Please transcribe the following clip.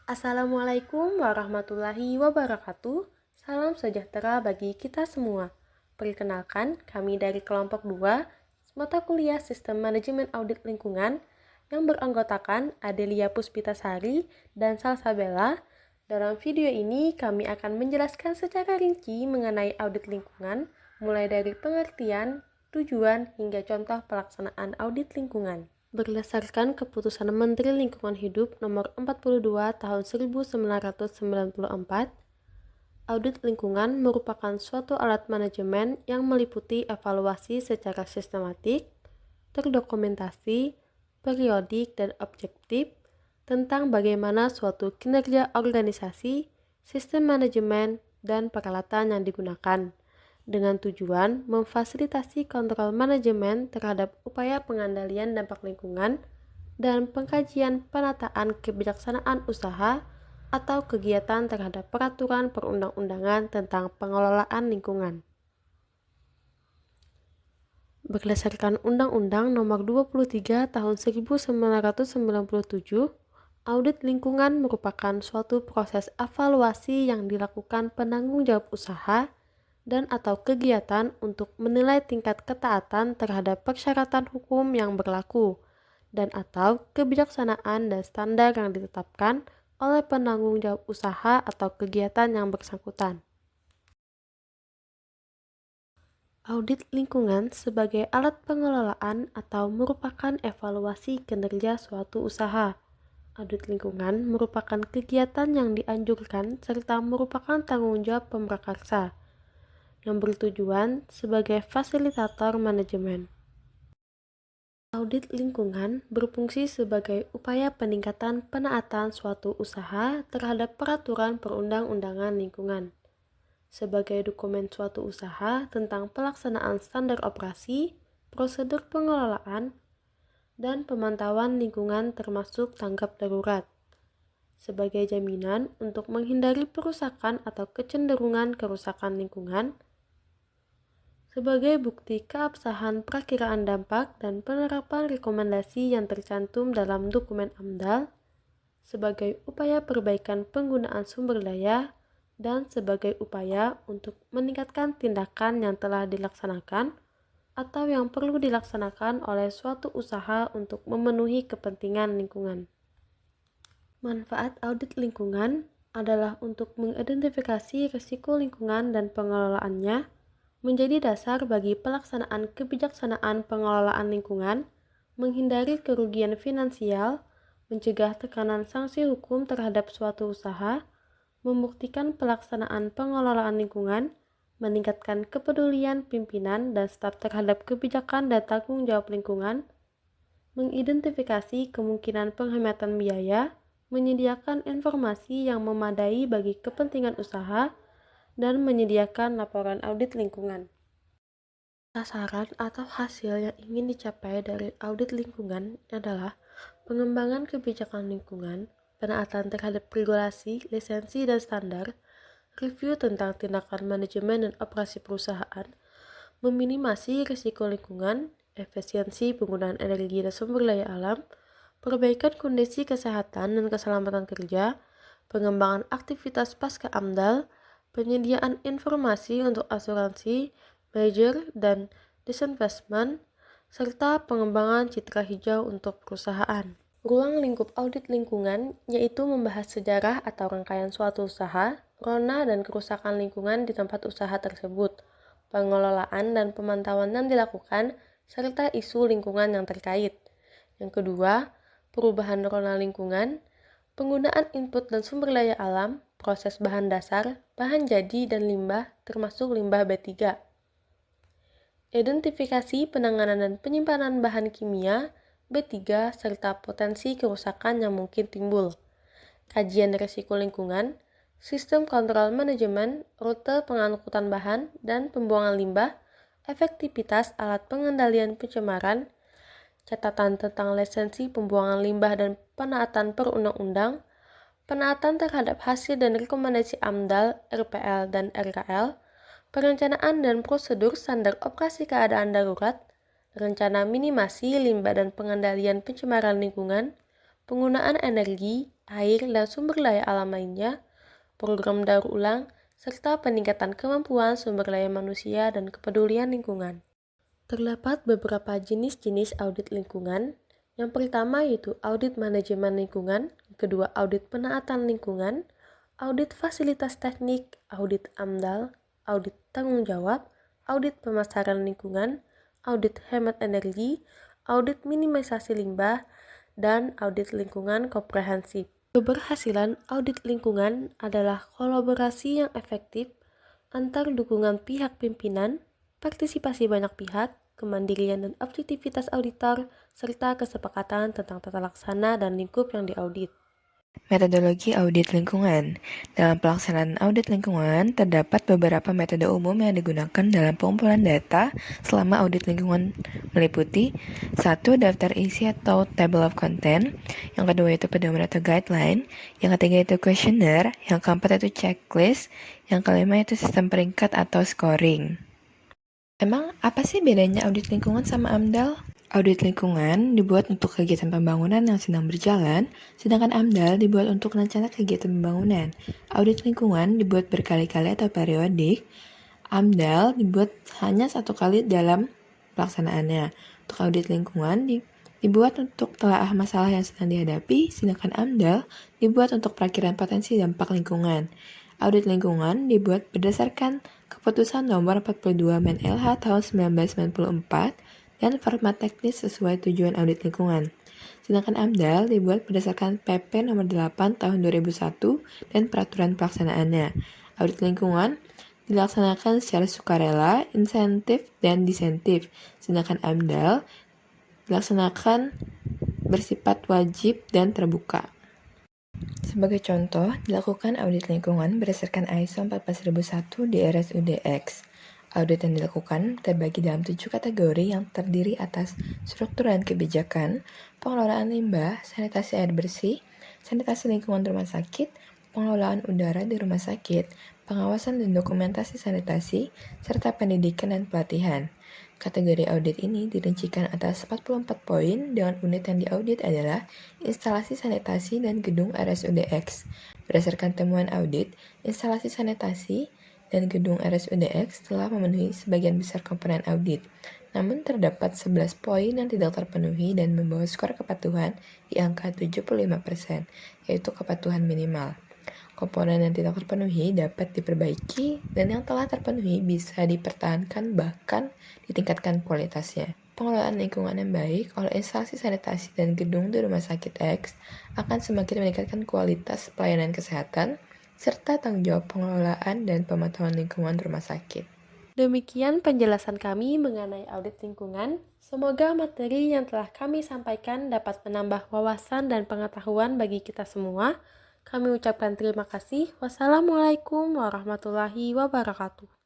Assalamualaikum warahmatullahi wabarakatuh. Salam sejahtera bagi kita semua. Perkenalkan, kami dari kelompok 2, mata kuliah Sistem Manajemen Audit Lingkungan yang beranggotakan Adelia Puspitasari dan Salsabella. Dalam video ini, kami akan menjelaskan secara rinci mengenai audit lingkungan, mulai dari pengertian, tujuan, hingga contoh pelaksanaan audit lingkungan. Berdasarkan Keputusan Menteri Lingkungan Hidup Nomor 42 Tahun 1994, audit lingkungan merupakan suatu alat manajemen yang meliputi evaluasi secara sistematik, terdokumentasi, periodik, dan objektif tentang bagaimana suatu kinerja organisasi, sistem manajemen, dan peralatan yang digunakan, dengan tujuan memfasilitasi kontrol manajemen terhadap upaya pengendalian dampak lingkungan dan pengkajian penataan kebijaksanaan usaha atau kegiatan terhadap peraturan perundang-undangan tentang pengelolaan lingkungan. Berdasarkan Undang-Undang Nomor 23 Tahun 1997, audit lingkungan merupakan suatu proses evaluasi yang dilakukan penanggung jawab usaha dan atau kegiatan untuk menilai tingkat ketaatan terhadap persyaratan hukum yang berlaku dan atau kebijaksanaan dan standar yang ditetapkan oleh penanggung jawab usaha atau kegiatan yang bersangkutan. Audit lingkungan sebagai alat pengelolaan atau merupakan evaluasi kinerja suatu usaha. Audit lingkungan merupakan kegiatan yang dianjurkan serta merupakan tanggung jawab pemrakarsa yang bertujuan sebagai fasilitator manajemen. Audit lingkungan berfungsi sebagai upaya peningkatan penaatan suatu usaha terhadap peraturan perundang-undangan lingkungan, sebagai dokumen suatu usaha tentang pelaksanaan standar operasi, prosedur pengelolaan, dan pemantauan lingkungan termasuk tanggap darurat, sebagai jaminan untuk menghindari perusakan atau kecenderungan kerusakan lingkungan, sebagai bukti keabsahan perakiraan dampak dan penerapan rekomendasi yang tercantum dalam dokumen AMDAL, sebagai upaya perbaikan penggunaan sumber daya, dan sebagai upaya untuk meningkatkan tindakan yang telah dilaksanakan atau yang perlu dilaksanakan oleh suatu usaha untuk memenuhi kepentingan lingkungan. Manfaat audit lingkungan adalah untuk mengidentifikasi risiko lingkungan dan pengelolaannya, menjadi dasar bagi pelaksanaan kebijaksanaan pengelolaan lingkungan, menghindari kerugian finansial, mencegah tekanan sanksi hukum terhadap suatu usaha, membuktikan pelaksanaan pengelolaan lingkungan, meningkatkan kepedulian pimpinan dan staf terhadap kebijakan dan tanggung jawab lingkungan, mengidentifikasi kemungkinan penghematan biaya, menyediakan informasi yang memadai bagi kepentingan usaha, dan menyediakan laporan audit lingkungan. Sasaran atau hasil yang ingin dicapai dari audit lingkungan adalah pengembangan kebijakan lingkungan, penaatan terhadap regulasi, lisensi, dan standar, review tentang tindakan manajemen dan operasi perusahaan, meminimasi risiko lingkungan, efisiensi penggunaan energi dan sumber daya alam, perbaikan kondisi kesehatan dan keselamatan kerja, pengembangan aktivitas pasca AMDAL, penyediaan informasi untuk asuransi, merger, dan disinvestment, serta pengembangan citra hijau untuk perusahaan. Ruang lingkup audit lingkungan yaitu membahas sejarah atau rangkaian suatu usaha, rona dan kerusakan lingkungan di tempat usaha tersebut, pengelolaan dan pemantauan yang dilakukan, serta isu lingkungan yang terkait. Yang kedua, perubahan rona lingkungan, penggunaan input dan sumber daya alam, proses bahan dasar, bahan jadi, dan limbah, termasuk limbah B3. Identifikasi penanganan dan penyimpanan bahan kimia, B3, serta potensi kerusakan yang mungkin timbul. Kajian risiko lingkungan, sistem kontrol manajemen, rute pengangkutan bahan dan pembuangan limbah, efektivitas alat pengendalian pencemaran, catatan tentang lisensi pembuangan limbah dan penaatan perundang-undang, penaatan terhadap hasil dan rekomendasi AMDAL, RPL, dan RKL, perencanaan dan prosedur standar operasi keadaan darurat, rencana minimasi limbah dan pengendalian pencemaran lingkungan, penggunaan energi, air, dan sumber daya alam lainnya, program daur ulang, serta peningkatan kemampuan sumber daya manusia dan kepedulian lingkungan. Terdapat beberapa jenis-jenis audit lingkungan. Yang pertama yaitu audit manajemen lingkungan, yang kedua audit penaatan lingkungan, audit fasilitas teknik, audit AMDAL, audit tanggung jawab, audit pemasaran lingkungan, audit hemat energi, audit minimalisasi limbah, dan audit lingkungan komprehensif. Keberhasilan audit lingkungan adalah kolaborasi yang efektif antar dukungan pihak pimpinan, partisipasi banyak pihak, kemandirian dan objektivitas auditor, serta kesepakatan tentang tata laksana dan lingkup yang diaudit. Metodologi audit lingkungan. Dalam pelaksanaan audit lingkungan, terdapat beberapa metode umum yang digunakan dalam pengumpulan data selama audit lingkungan meliputi 1. Daftar isi atau table of content, yang kedua itu pedoman atau guideline, yang ketiga itu questionnaire, yang keempat itu checklist, yang kelima itu sistem peringkat atau scoring. Emang apa sih bedanya audit lingkungan sama AMDAL? Audit lingkungan dibuat untuk kegiatan pembangunan yang sedang berjalan, sedangkan AMDAL dibuat untuk rencana kegiatan pembangunan. Audit lingkungan dibuat berkali-kali atau periodik. AMDAL dibuat hanya satu kali dalam pelaksanaannya. Untuk audit lingkungan dibuat untuk telaah masalah yang sedang dihadapi, sedangkan AMDAL dibuat untuk perakiraan potensi dampak lingkungan. Audit lingkungan dibuat berdasarkan Keputusan Nomor 42 Men-LH tahun 1994 dan format teknis sesuai tujuan audit lingkungan. Sedangkan AMDAL dibuat berdasarkan PP Nomor 8 Tahun 2001 dan peraturan pelaksanaannya. Audit lingkungan dilaksanakan secara sukarela, insentif, dan disentif. Sedangkan AMDAL dilaksanakan bersifat wajib dan terbuka. Sebagai contoh, dilakukan audit lingkungan berdasarkan ISO 14001 di RSUD-X. Audit yang dilakukan terbagi dalam 7 kategori yang terdiri atas struktur dan kebijakan, pengelolaan limbah, sanitasi air bersih, sanitasi lingkungan rumah sakit, pengelolaan udara di rumah sakit, pengawasan dan dokumentasi sanitasi, serta pendidikan dan pelatihan. Kategori audit ini dirincikan atas 44 poin dengan unit yang diaudit adalah instalasi sanitasi dan gedung RSUD-X. Berdasarkan temuan audit, instalasi sanitasi dan gedung RSUD-X telah memenuhi sebagian besar komponen audit. Namun terdapat 11 poin yang tidak terpenuhi dan membawa skor kepatuhan di angka 75%, yaitu kepatuhan minimal. Komponen yang tidak terpenuhi dapat diperbaiki dan yang telah terpenuhi bisa dipertahankan bahkan ditingkatkan kualitasnya. Pengelolaan lingkungan yang baik oleh instalasi sanitasi dan gedung di Rumah Sakit X akan semakin meningkatkan kualitas pelayanan kesehatan serta tanggung jawab pengelolaan dan pemantauan lingkungan rumah sakit. Demikian penjelasan kami mengenai audit lingkungan. Semoga materi yang telah kami sampaikan dapat menambah wawasan dan pengetahuan bagi kita semua. Kami ucapkan terima kasih. Wassalamualaikum warahmatullahi wabarakatuh.